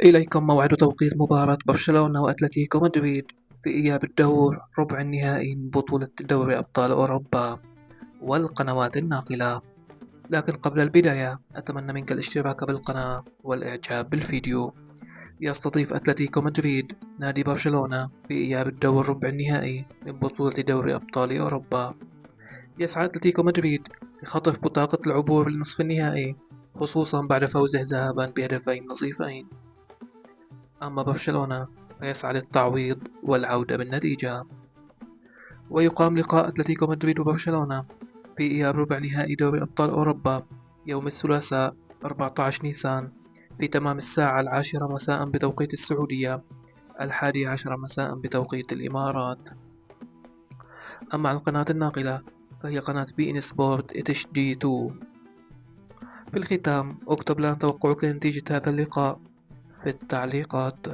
إليكم موعد توقيت مباراة برشلونة وأتلتيكو مدريد في إياب الدور ربع النهائي من بطولة دوري أبطال أوروبا والقنوات الناقلة. لكن قبل البداية أتمنى منك الاشتراك بالقناة والإعجاب بالفيديو. يستضيف أتلتيكو مدريد نادي برشلونة في إياب الدور ربع النهائي من بطولة دوري أبطال أوروبا. يسعى أتلتيكو مدريد لخطف بطاقة العبور لنصف النهائي، خصوصا بعد فوزه ذهابا بهدفين نظيفين. أما برشلونة فيسعى للتعويض والعودة بالنتيجة. ويقام لقاء أتلتيكو مدريد وبرشلونة في إياب ربع نهائي دوري أبطال أوروبا يوم الثلاثاء 14 نيسان في تمام الساعة 10 مساء بتوقيت السعودية، 11 مساء بتوقيت الإمارات. أما عن القناة الناقلة فهي قناة بي إن سبورت اتش دي 2. في الختام اكتب لنا توقعك لنتيجة هذا اللقاء في التعليقات.